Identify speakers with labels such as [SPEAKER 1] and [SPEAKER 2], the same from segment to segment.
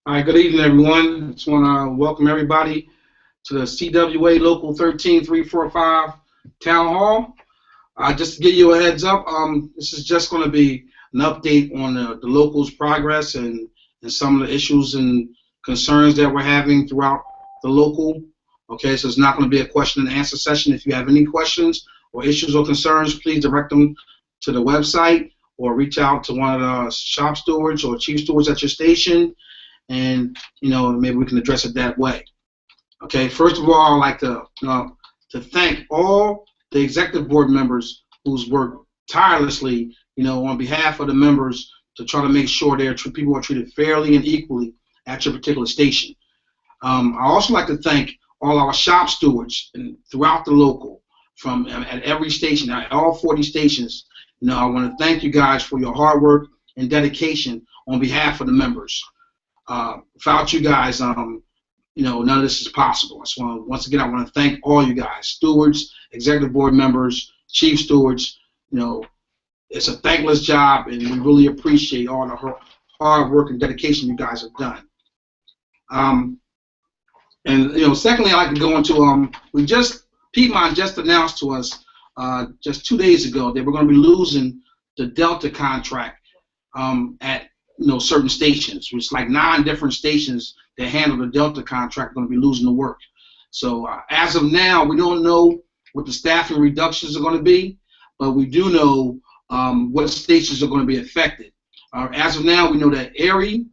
[SPEAKER 1] All right, good evening, everyone. Just want to welcome everybody to the CWA Local 13345 Town Hall. Just to give you a heads up, this is just going to be an update on the local's progress and some of the issues and concerns that we're having throughout the local. Okay, so it's not going to be a question and answer session. If you have any questions or issues or concerns, please direct them to the website or reach out to one of the shop stewards or chief stewards at your station, and maybe we can address it that way. Okay, first of all, I'd like to thank all the executive board members who's worked tirelessly, on behalf of the members to try to make sure people are treated fairly and equally at your particular station. I also like to thank all our shop stewards throughout the local, from at every station, at all 40 stations. I want to thank you guys for your hard work and dedication on behalf of the members. Without you guys, none of this is possible. Once again, I want to thank all you guys, stewards, executive board members, chief stewards. It's a thankless job, and we really appreciate all the hard work and dedication you guys have done. Secondly, I'd like to go into Piedmont just announced to us just 2 days ago that we're going to be losing the Delta contract at certain stations. It's like 9 different stations that handle the Delta contract are going to be losing the work. So as of now, we don't know what the staffing reductions are going to be, but we do know what stations are going to be affected. As of now, we know that Erie,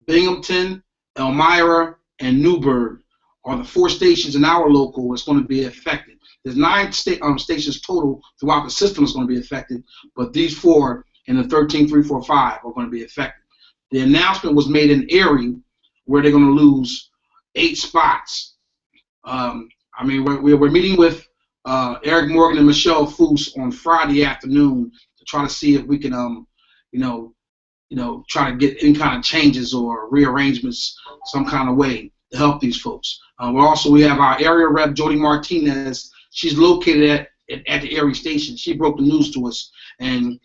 [SPEAKER 1] Binghamton, Elmira, and Newburgh are the 4 stations in our local that's going to be affected. There's 9 stations total throughout the system that's going to be affected, but these 4 in the 13345 are going to be affected. The announcement was made in Erie, where they're going to lose 8 spots. We're meeting with Eric Morgan and Michelle Foose on Friday afternoon to try to see if we can, try to get any kind of changes or rearrangements some kind of way to help these folks. We have our area rep, Jody Martinez. She's located at the Erie station. She broke the news to us, and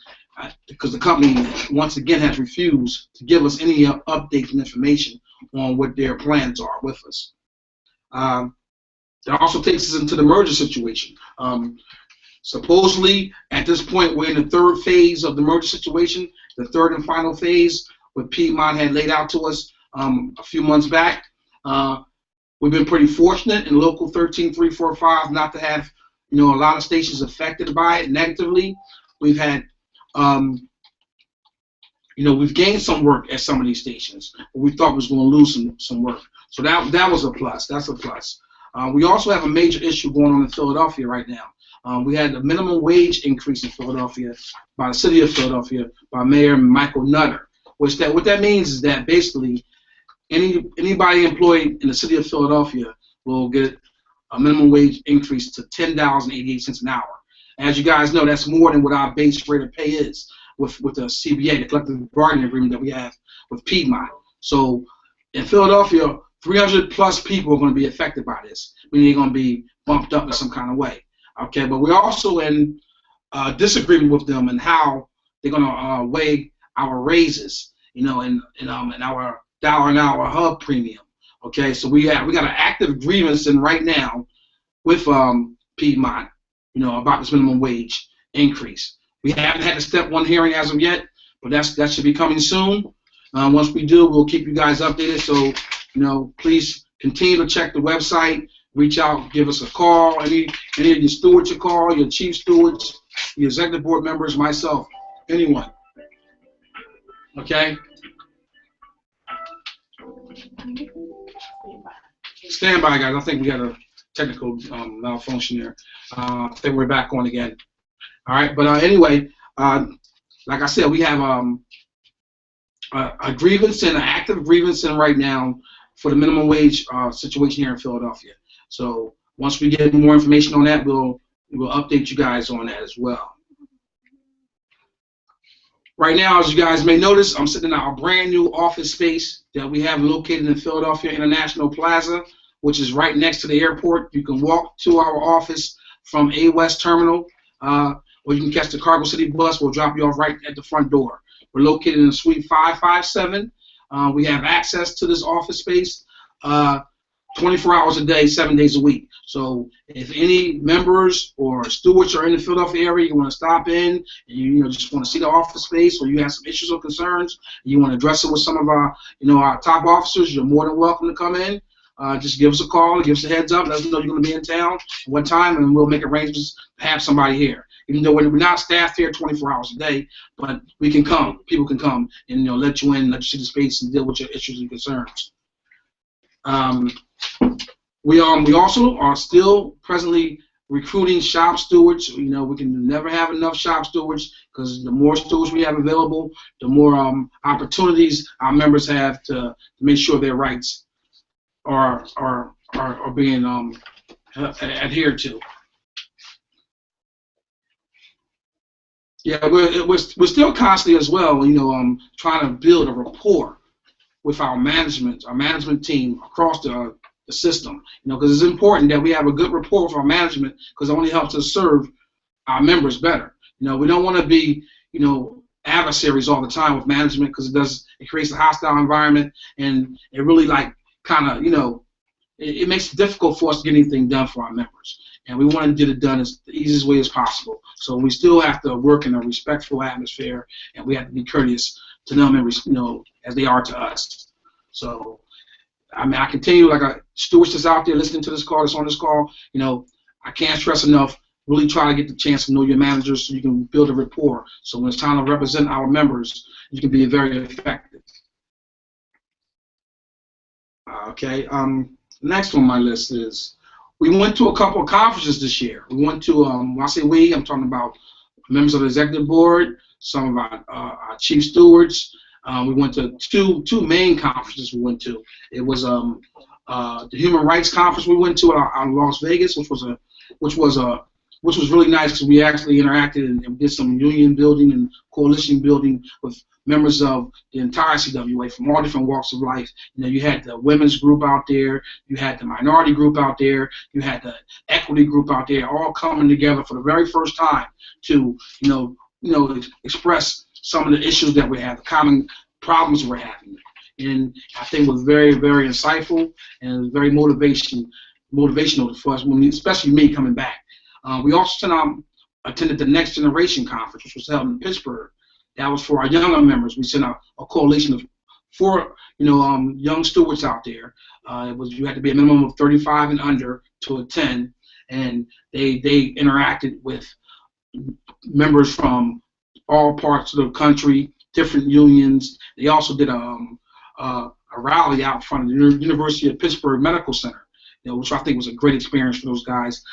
[SPEAKER 1] because the company once again has refused to give us any updates and information on what their plans are with us. That also takes us into the merger situation. Supposedly, at this point, we're in the 3rd phase of the merger situation, the 3rd and final phase, what Piedmont had laid out to us a few months back. We've been pretty fortunate in local 13345 not to have a lot of stations affected by it negatively. We've had we've gained some work at some of these stations, but we thought we was going to lose some work. So that was a plus. That's a plus. We also have a major issue going on in Philadelphia right now. We had a minimum wage increase in Philadelphia by the city of Philadelphia by Mayor Michael Nutter. What that means is that basically anybody employed in the city of Philadelphia will get a minimum wage increase to $10.88 an hour. As you guys know, that's more than what our base rate of pay is with the CWA, the collective bargaining agreement that we have with Piedmont. So in Philadelphia, 300 plus people are going to be affected by this, meaning they're going to be bumped up in some kind of way. Okay, but we're also in disagreement with them and how they're going to weigh our raises, and our $1 an hour hub premium. Okay, so we got an active grievance in right now with Piedmont, about this minimum wage increase. We haven't had a step 1 hearing as of yet, but that should be coming soon. Once we do, we'll keep you guys updated. So, please continue to check the website, reach out, give us a call. Any of your stewards you call, your chief stewards, your executive board members, myself, anyone. Okay? Stand by, guys. I think we got a technical malfunction there. I think we're back on again. All right, but anyway, like I said, we have a grievance and an active grievance in right now for the minimum wage situation here in Philadelphia. So once we get more information on that, we'll update you guys on that as well. Right now, as you guys may notice, I'm sitting in our brand new office space that we have located in Philadelphia International Plaza, which is right next to the airport. You can walk to our office from A West Terminal, or you can catch the Cargo City bus. We'll drop you off right at the front door. We're located in Suite 557. We have access to this office space 24 hours a day, 7 days a week. So if any members or stewards are in the Philadelphia area, you want to stop in, and you just want to see the office space, or you have some issues or concerns, and you want to address it with some of our our top officers, you're more than welcome to come in. Just give us a call, give us a heads up, let us know you're going to be in town at what time, and we'll make arrangements to have somebody here. Even though we're not staffed here 24 hours a day, but we can come. People can come and let you in, let you see the space, and deal with your issues and concerns. We also are still presently recruiting shop stewards. We can never have enough shop stewards, because the more stewards we have available, the more opportunities our members have to make sure their rights are being adhered to. Yeah, we're still constantly as well, trying to build a rapport with our management team across the system, because it's important that we have a good rapport with our management, because it only helps us serve our members better. We don't want to be, adversaries all the time with management, because it creates a hostile environment, and it really it makes it difficult for us to get anything done for our members. And we want to get it done the easiest way as possible. So we still have to work in a respectful atmosphere, and we have to be courteous to them, as they are to us. So, I can tell you, like a stewards that's out there listening to this call, that's on this call, I can't stress enough, really try to get the chance to know your managers so you can build a rapport. So when it's time to represent our members, you can be very effective. Okay, next on my list is, we went to a couple of conferences this year. We went to, when I say we, I'm talking about members of the executive board, some of our chief stewards. We went to two main conferences we went to. It was the Human Rights Conference we went to out in Las Vegas, which was really nice, because we actually interacted and did some union building and coalition building with members of the entire CWA from all different walks of life. You had the women's group out there, you had the minority group out there, you had the equity group out there, all coming together for the very first time to express some of the issues that we have, the common problems we're having. And I think it was very, very insightful, and very motivational for us, especially me coming back. We also attended the Next Generation Conference, which was held in Pittsburgh. That was for our younger members. We sent out a coalition of 4 young stewards out there. You had to be a minimum of 35 and under to attend, and they interacted with members from all parts of the country, different unions. They also did a rally out front of the University of Pittsburgh Medical Center, which I think was a great experience for those guys.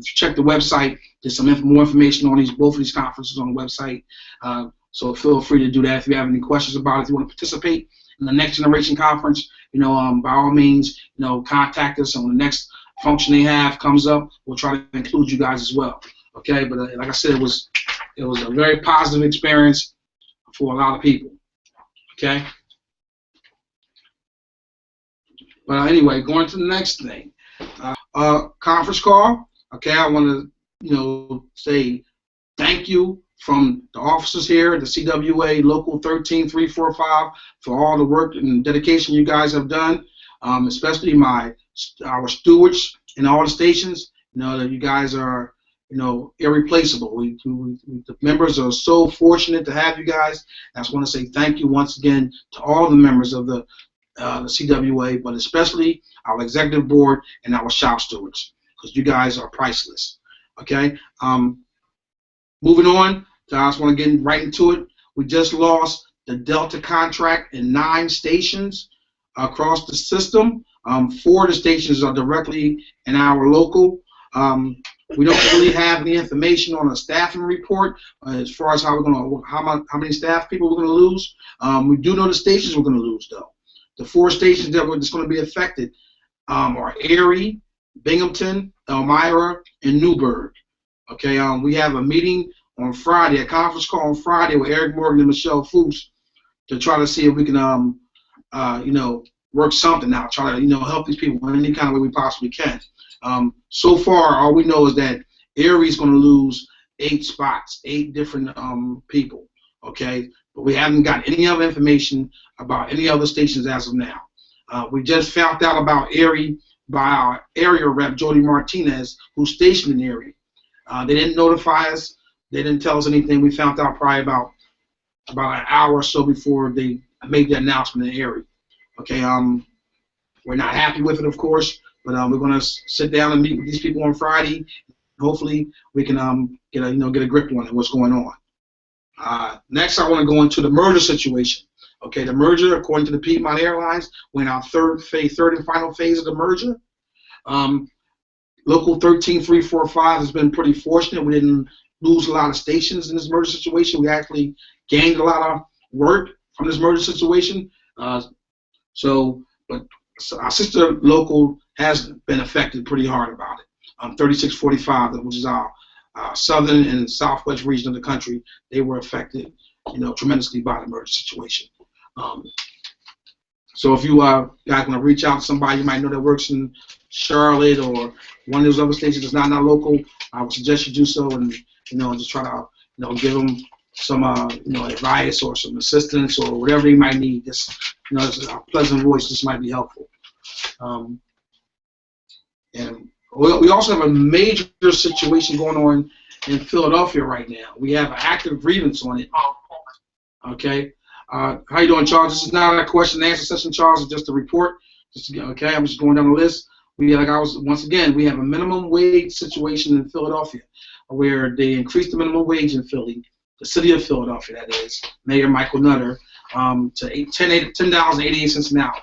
[SPEAKER 1] Check the website. There's some more information on both of these conferences on the website. So feel free to do that if you have any questions about it. If you want to participate in the Next Generation Conference, by all means, contact us. And when the next function they have comes up, we'll try to include you guys as well. Okay, but like I said, it was a very positive experience for a lot of people. Okay. But anyway, going to the next thing, conference call. Okay, I want to say thank you from the officers here at the CWA Local 13345 for all the work and dedication you guys have done, especially our stewards in all the stations. That you guys are irreplaceable. The members are so fortunate to have you guys. I just want to say thank you once again to all the members of the CWA, but especially our executive board and our shop stewards, because you guys are priceless. Okay. Moving on, I just want to get right into it. We just lost the Delta contract in 9 stations across the system. 4 of the stations are directly in our local. We don't really have any information on a staffing report as far as how many staff people we're going to lose. We do know the stations we're going to lose, though. The 4 stations that's going to be affected are Erie, Binghamton, Elmira, and Newburgh. Okay, we have a meeting on Friday, a conference call on Friday with Eric Morgan and Michelle Foose to try to see if we can, work something out, try to, help these people in any kind of way we possibly can. So far, all we know is that Erie's going to lose 8 spots, 8 different people. Okay, but we haven't got any other information about any other stations as of now. We just found out about Erie by our area rep, Jody Martinez, who's stationed in Erie. They didn't notify us. They didn't tell us anything. We found out probably about an hour or so before they made the announcement in Erie. Okay, we're not happy with it, of course, but we're going to sit down and meet with these people on Friday. Hopefully, we can get a grip on it, what's going on. Next, I want to go into the merger situation. Okay, the merger, according to the Piedmont Airlines, we're in our third and final phase of the merger. Local 13345 has been pretty fortunate. We didn't lose a lot of stations in this merger situation. We actually gained a lot of work from this merger situation. But our sister local has been affected pretty hard about it. 3645, which is our southern and southwest region of the country, they were affected, tremendously by the merger situation. So if you guys want to reach out to somebody you might know that works in Charlotte or one of those other stations that's not local, I would suggest you do so, and just try to give them some advice or some assistance or whatever they might need. Just a pleasant voice just might be helpful. And we also have a major situation going on in Philadelphia right now. We have an active grievance on it. Okay. How you doing, Charles? This is not a question and answer session, Charles. It's just a report. Okay, I'm just going down the list. We have a minimum wage situation in Philadelphia, where they increased the minimum wage in Philly, the city of Philadelphia, that is, Mayor Michael Nutter, to $10.88 an hour.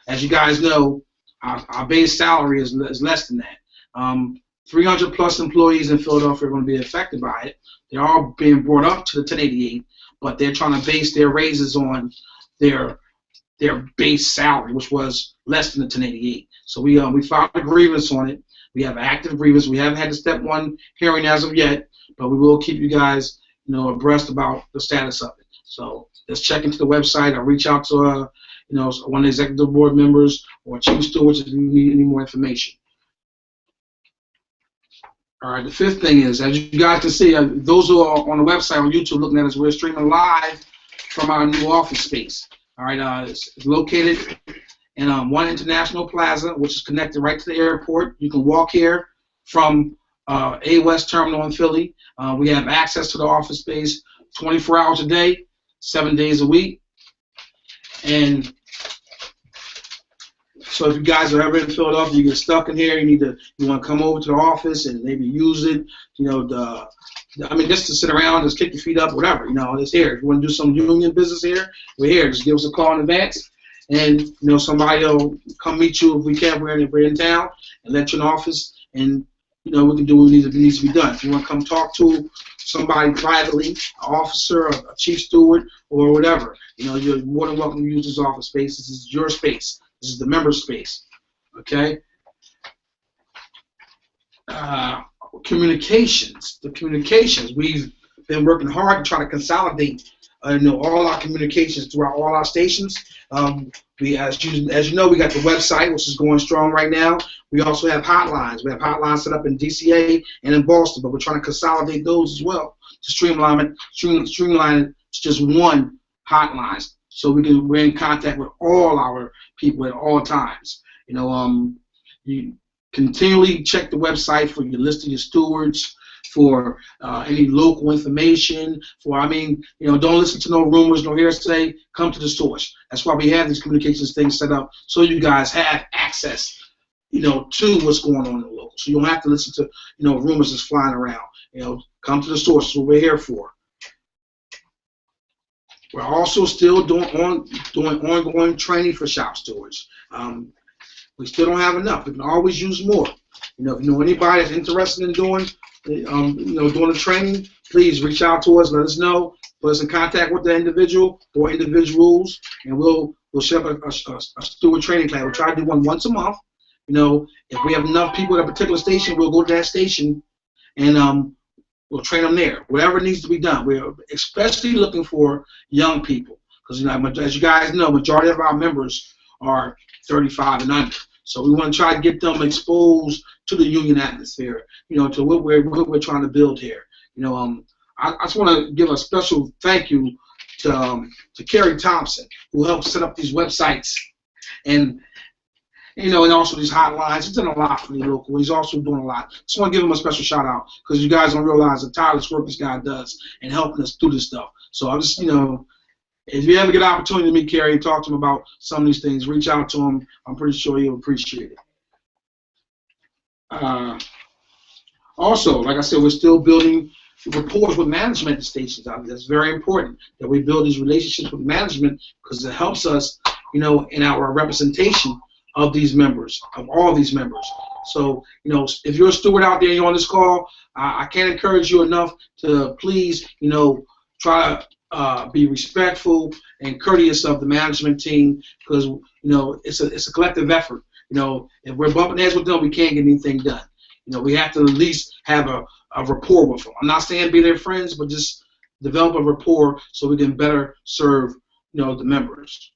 [SPEAKER 1] As you guys know, our base salary is less than that. 300 plus employees in Philadelphia are going to be affected by it. They're all being brought up to the 1088, but they're trying to base their raises on their base salary, which was less than the 1088. So we filed a grievance on it. We have an active grievance. We haven't had the step 1 hearing as of yet, but we will keep you guys abreast about the status of it. So just check into the website or reach out to one of the executive board members or chief stewards if you need any more information. All right, the fifth thing is, as you guys can see, those who are on the website on YouTube looking at us, we're streaming live from our new office space. All right, it's located in One International Plaza, which is connected right to the airport. You can walk here from A West Terminal in Philly. We have access to the office space 24 hours a day, 7 days a week. And so if you guys are ever in Philadelphia, you get stuck in here, you want to come over to the office and maybe use it, just to sit around, just kick your feet up, whatever, it's here. If you want to do some union business here, we're here. Just give us a call in advance, and somebody will come meet you if we can. We're in town, and let you in the office, and we can do what needs to be done. If you want to come talk to somebody privately, an officer, a chief steward, or whatever, you're more than welcome to use this office space. This is your space. This is the member space. Okay. Communications. The communications. We've been working hard to try to consolidate, all our communications throughout all our stations. As you know, we got the website, which is going strong right now. We also have hotlines. We have hotlines set up in DCA and in Boston, but we're trying to consolidate those as well to streamline it to just one hotline, so we're in contact with all our people at all times. You continually check the website for your list of your stewards, for any local information. Don't listen to no rumors, no hearsay. Come to the source. That's why we have these communications things set up, so you guys have access, to what's going on in the local. So you don't have to listen to, rumors that's flying around. Come to the source. That's what we're here for. We're also still doing ongoing training for shop stewards. We still don't have enough. We can always use more. If you know anybody that's interested in doing the training, please reach out to us. Let us know. Put us in contact with the individual or individuals, and we'll set up a steward training class. We'll try to do one once a month. If we have enough people at a particular station, we'll go to that station and we'll train them there. Whatever needs to be done. We're especially looking for young people, because as you guys know, majority of our members are 35 and under. So we want to try to get them exposed to the union atmosphere, to what we're trying to build here. I just want to give a special thank you to Kerry Thompson, who helped set up these websites, and and also these hotlines. He's done a lot for the local. He's also doing a lot. Just want to give him a special shout out because you guys don't realize the tireless work this guy does in helping us through this stuff. So I'm just, if you ever get an opportunity to meet Kerry, talk to him about some of these things, reach out to him. I'm pretty sure he'll appreciate it. Also, like I said, we're still building rapport with management stations. That's very important that we build these relationships with management because it helps us, in our representation of these members, of all these members. So, if you're a steward out there, you're on this call, I can't encourage you enough to please, try to be respectful and courteous of the management team because, it's a collective effort. If we're bumping heads with them, we can't get anything done. We have to at least have a rapport with them. I'm not saying be their friends, but just develop a rapport so we can better serve, the members.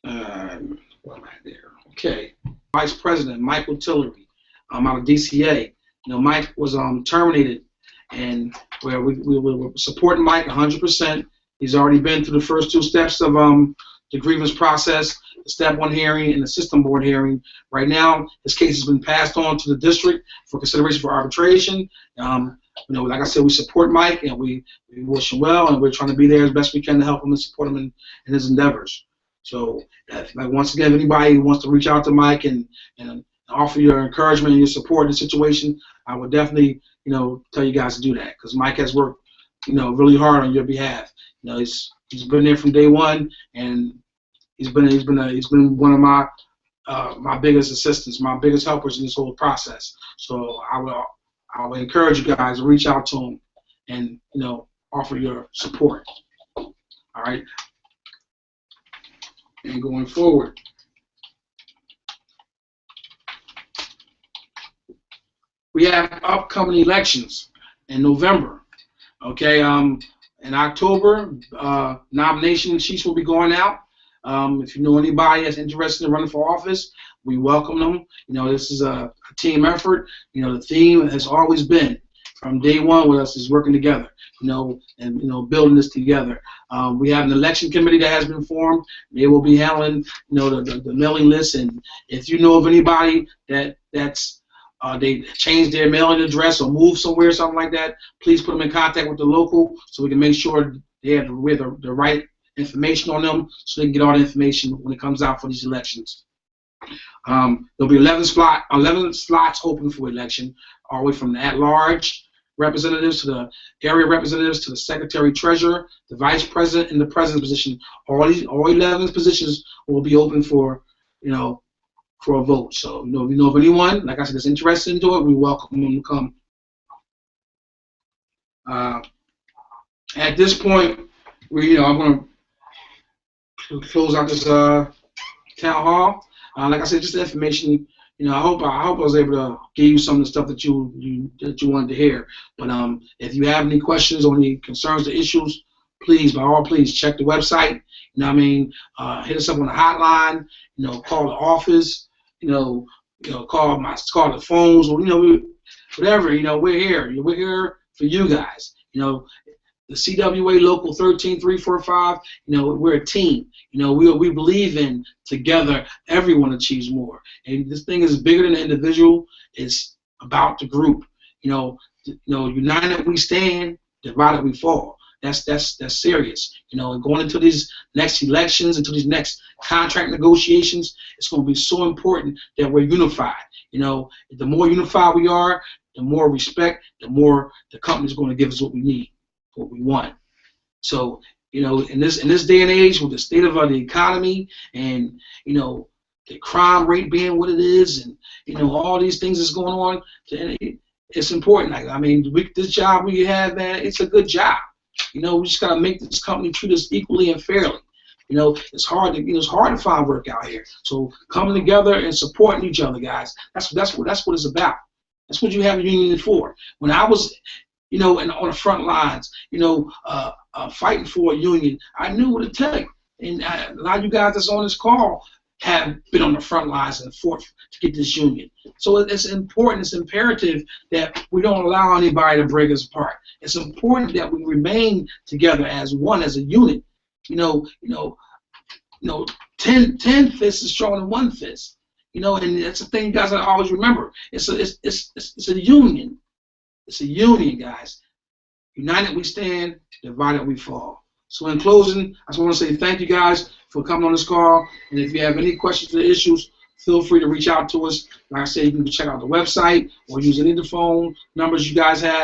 [SPEAKER 1] What am I there? Okay. Vice President Michael Tillery, out of DCA. Mike was terminated, and where we were supporting Mike 100%. He's already been through the first two steps of the grievance process, the step 1 hearing and the system board hearing. Right now, his case has been passed on to the district for consideration for arbitration. Like I said, we support Mike and we wish him well, and we're trying to be there as best we can to help him and support him in his endeavors. So, once again, if anybody wants to reach out to Mike and offer your encouragement and your support in the situation, I would definitely, tell you guys to do that because Mike has worked, really hard on your behalf. He's been there from day one, and he's been one of my my biggest assistants, my biggest helpers in this whole process. So I would encourage you guys to reach out to him and offer your support. All right. And going forward, we have upcoming elections in November. Okay, in October, nomination sheets will be going out. If you know anybody that's interested in running for office, we welcome them. This is a team effort. The theme has always been from day one with us is working together. And building this together. We have an election committee that has been formed. They will be handling, the mailing list. And if you know of anybody that's they changed their mailing address or moved somewhere, something like that, please put them in contact with the local so we can make sure they have the right information on them so they can get all the information when it comes out for these elections. There'll be 11 slots open for election, all the way from the at-large representatives to the area representatives to the secretary treasurer, the vice president, and the president's position. All 11 positions will be open for for a vote. So if you know of anyone, like I said, that's interested in doing it, we welcome them to come. At this point, I'm going to close out this town hall. Like I said, just information. I hope I was able to give you some of the stuff that you wanted to hear. But if you have any questions or any concerns or issues, please, by all please, check the website. Hit us up on the hotline. Call the office. Call the phones. Or whatever. We're here. We're here for you guys. The CWA Local 13345, we're a team. We believe in together, everyone achieves more. And this thing is bigger than the individual. It's about the group. United we stand, divided we fall. That's serious. And going into these next elections, into these next contract negotiations, it's going to be so important that we're unified. The more unified we are, the more respect, the more the company's going to give us what we need. What we want. So, in this day and age, with the state of the economy and the crime rate being what it is, and all these things that's going on, it's important. This job we have, man, it's a good job. We just gotta make this company treat us equally and fairly. It's hard to find work out here. So coming together and supporting each other, guys, that's what it's about. That's what you have a union for. When I was and on the front lines, fighting for a union, I knew what it took. And a lot of you guys that's on this call, have been on the front lines and fought to get this union. So it's important, it's imperative that we don't allow anybody to break us apart. It's important that we remain together as one, as a unit. 10 fists is stronger than one fist. And that's the thing you guys gotta always remember. It's a union. It's a union, guys. United we stand, divided we fall. So in closing, I just want to say thank you guys for coming on this call. And if you have any questions or issues, feel free to reach out to us. Like I said, you can check out the website or use any of the phone numbers you guys have.